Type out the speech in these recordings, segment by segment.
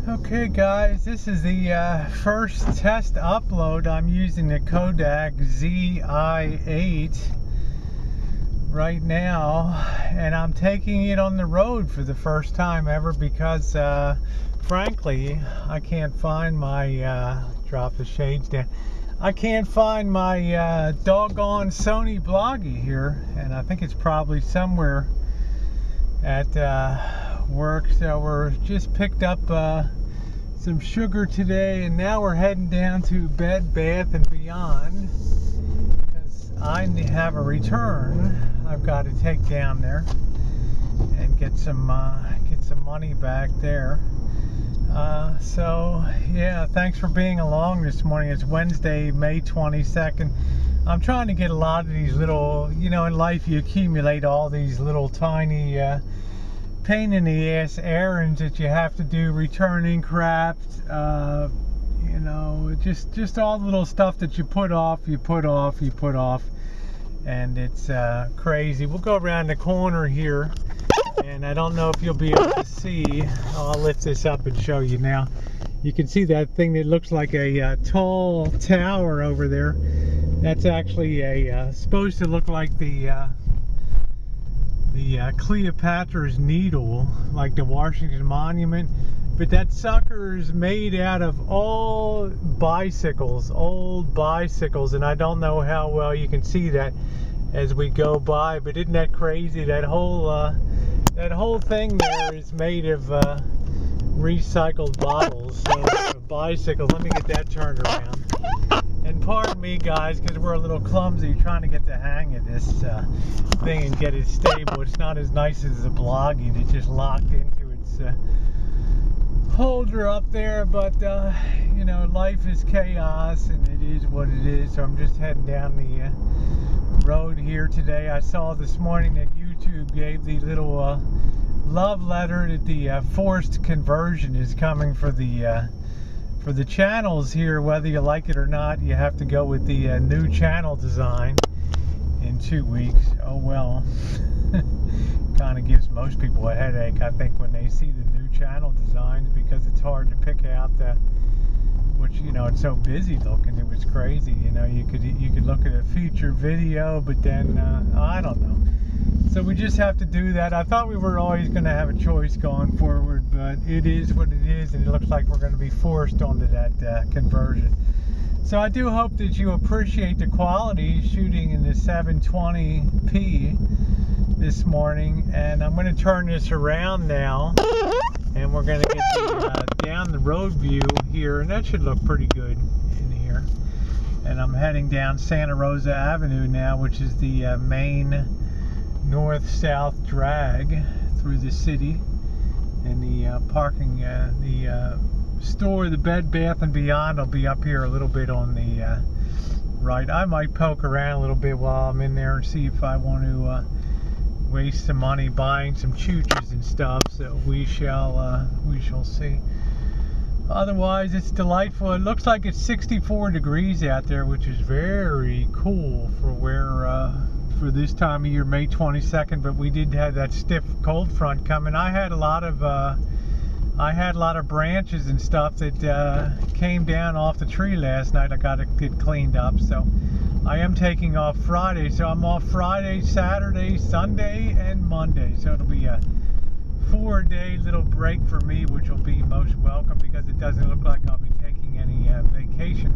Okay guys, this is the first test upload. I'm using the Kodak Zi8 right now, and I'm taking it on the road for the first time ever because frankly I can't find my drop the shades down. I can't find my doggone Sony Bloggie here, and I think it's probably somewhere at work. So we're just picked up some sugar today, and now we're heading down to Bed Bath & Beyond because I have a return I've got to take down there and get some money back there. So yeah, thanks for being along this morning. It's Wednesday, May 22nd. I'm trying to get a lot of these little, you know, in life you accumulate all these little tiny pain in the ass errands that you have to do, returning crap, you know, just all the little stuff that you put off, and it's crazy. We'll go around the corner here, and I don't know if you'll be able to see. I'll lift this up and show you now. You can see that thing that looks like a tall tower over there. That's actually supposed to look like the Cleopatra's Needle, like the Washington Monument, but that sucker is made out of old bicycles, and I don't know how well you can see that as we go by, but isn't that crazy? That whole thing there is made of recycled bottles. So a bicycle, let me get that turned around. And pardon me guys, because we're a little clumsy trying to get the hang of this thing and get it stable. It's not as nice as the Bloggie that just locked into its holder up there, but you know, life is chaos and it is what it is. So I'm just heading down the road here today. I saw this morning that YouTube gave the little love letter that the forced conversion is coming for the channels here. Whether you like it or not, you have to go with the new channel design in 2 weeks. Oh well. Kind of gives most people a headache, I think, when they see the new channel designs, because it's hard to pick out which, you know, it's so busy looking. It was crazy. You know, you could look at a feature video, but then I don't know. So we just have to do that. I thought we were always going to have a choice going forward, but it is what it is, and it looks like we're going to be forced onto that conversion. So I do hope that you appreciate the quality shooting in the 720p this morning, and I'm going to turn this around now, and we're going to get the down the road view here, and that should look pretty good in here. And I'm heading down Santa Rosa Avenue now, which is the main north-south drag through the city, and the parking, the store, the Bed Bath & Beyond will be up here a little bit on the right. I might poke around a little bit while I'm in there and see if I want to waste some money buying some chooches and stuff. So we shall see. Otherwise, it's delightful. It looks like it's 64 degrees out there, which is very cool for for this time of year, May 22nd. But we did have that stiff cold front coming. I had a lot of branches and stuff that came down off the tree last night. I got to get cleaned up. So I am taking off Friday. So I'm off Friday, Saturday, Sunday, and Monday. So it'll be a 4-day little break for me, which will be most welcome, because it doesn't look like I'll be taking any vacation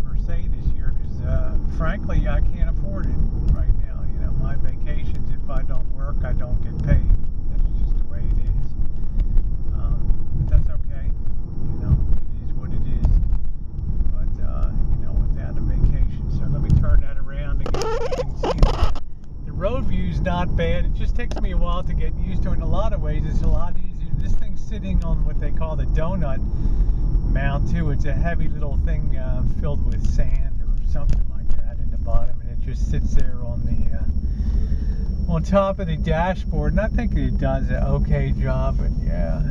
per se this year, because frankly I can't afford it right now. You know, my vacations, if I don't work, I don't get paid. That's just the way it is. But that's okay. You know, it is what it is. But you know, without a vacation. So let me turn that around again. You can see that the road view's not bad. It just takes me a while to get used to it. In a lot of ways, it's a lot easier. This thing's sitting on what they call the donut mount too. It's a heavy little thing filled with sand or something like that in the bottom, and it just sits there on top of the dashboard. And I think it does an okay job. But yeah,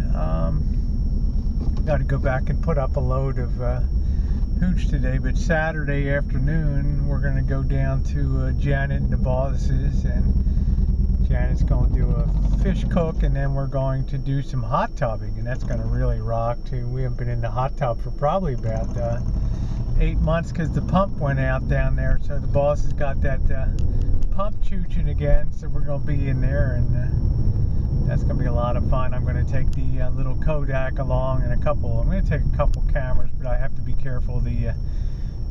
got to go back and put up a load of hooch today. But Saturday afternoon we're going to go down to Janet and the bosses, and Janet's going to do a fish cook, and then we're going to do some hot tubbing, and that's going to really rock too. We haven't been in the hot tub for probably about 8 months because the pump went out down there, so the boss has got that pump chooching again, so we're going to be in there, and that's going to be a lot of fun. I'm going to take the little Kodak along, and I'm going to take a couple cameras, but I have to be careful of the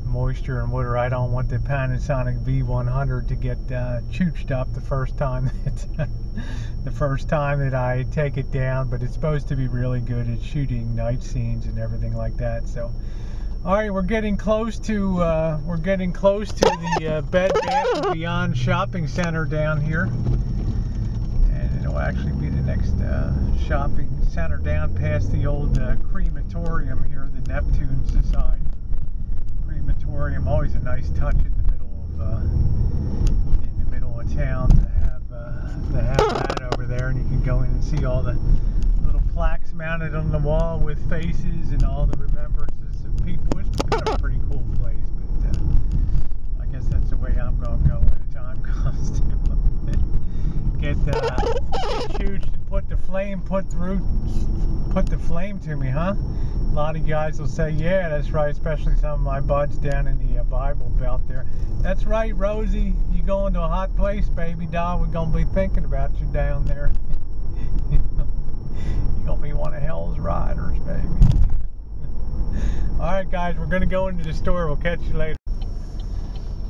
moisture and water. I don't want the Panasonic V100 to get chooched up the first time that I take it down, but it's supposed to be really good at shooting night scenes and everything like that. So all right, we're getting close to the Bed Bath & Beyond shopping center down here, and it'll actually be the next shopping center down past the old crematorium here, the Neptune Society crematorium. Always a nice touch in the middle of town to have that over there, and you can go in and see all the little plaques mounted on the wall with faces and all the remembrances of people. It's kind of a pretty cool place, but I guess that's the way I'm going to go when the time comes to get huge and put the flame to me, huh? A lot of guys will say, yeah, that's right, especially some of my buds down in the Bible Belt there. That's right, Rosie, you going to a hot place, baby doll, we're going to be thinking about you down there. You're going to be one of hell's riders, baby. Alright guys, we're going to go into the store. We'll catch you later.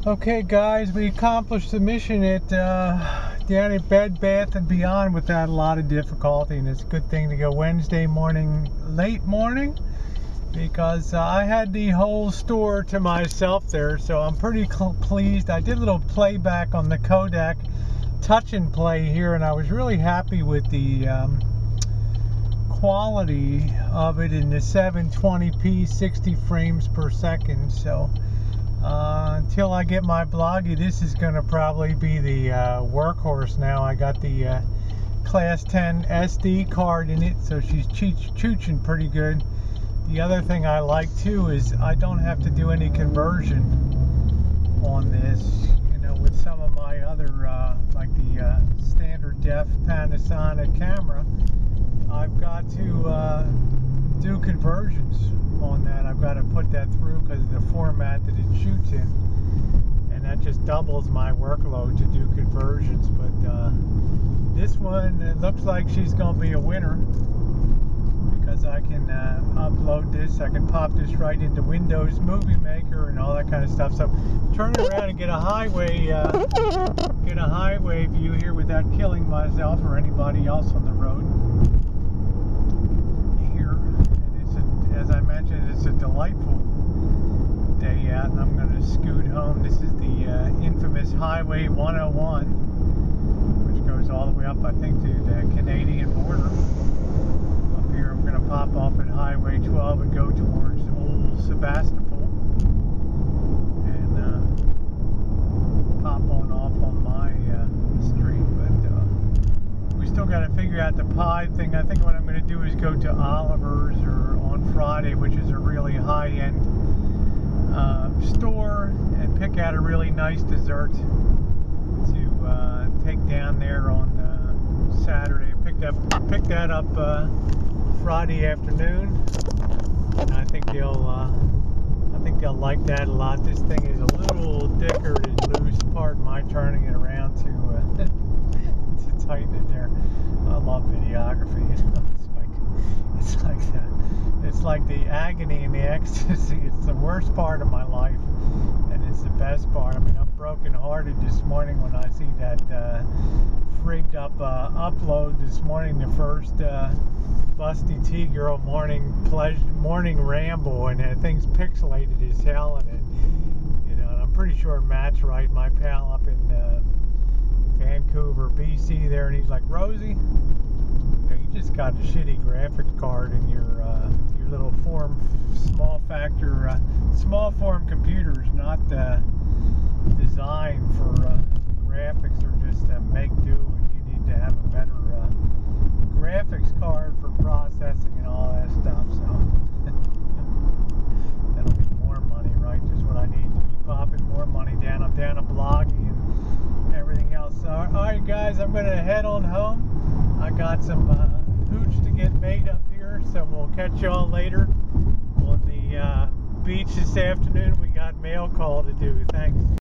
Okay guys, we accomplished the mission at down at Bed Bath & Beyond without a lot of difficulty, and it's a good thing to go Wednesday morning, late morning, because I had the whole store to myself there, so I'm pretty pleased. I did a little playback on the Kodak touch and play here, and I was really happy with the quality of it in the 720p 60 frames per second. So until I get my Bloggie, this is going to probably be the workhorse now. I got the Class 10 SD card in it, so she's chooching pretty good. The other thing I like too is I don't have to do any conversion on this. You know, with some of my other, like the standard def Panasonic camera, I've got to do conversions on that. I've got to put that through because of the format that it shoots in, and that just doubles my workload to do conversions. But this one, it looks like she's going to be a winner, because I can upload this. I can pop this right into Windows Movie Maker and all that kind of stuff. So turn it around and get a highway view here without killing myself or anybody else on the road here. And it's as I mentioned, it's a delightful day out, and I'm going to scoot home. This is the infamous Highway 101, which goes all the way up, I think, to the Canadian border. I'm going to pop off at Highway 12 and go towards Old Sebastopol, and pop on off on my street. But we still got to figure out the pie thing. I think what I'm going to do is go to Oliver's or on Friday, which is a really high-end store, and pick out a really nice dessert to take down there on Saturday. Pick that up Friday afternoon, and I think they'll like that a lot. This thing is a little thicker and loose. Pardon my turning it around to tighten it there. I love videography. You know, it's like the agony and the ecstasy. It's the worst part of my life, and it's the best part. I mean, I'm broken-hearted this morning when I see that frigged up upload this morning, the first Busty T-Girl morning ramble, and that thing's pixelated as hell, and you know, and I'm pretty sure Matt's right, my pal up in Vancouver, BC there, and he's like, Rosie, you know, you just got a shitty graphics card in your little small form computers, not designed for graphics, or just make do, and you need to have a better graphics card for processing and all that stuff. So that'll be more money, right? Just what I need to be popping more money down. I'm down a Bloggie and everything else. So, all right, guys, I'm gonna head catch y'all later on the beach this afternoon. We got mail call to do. Thanks.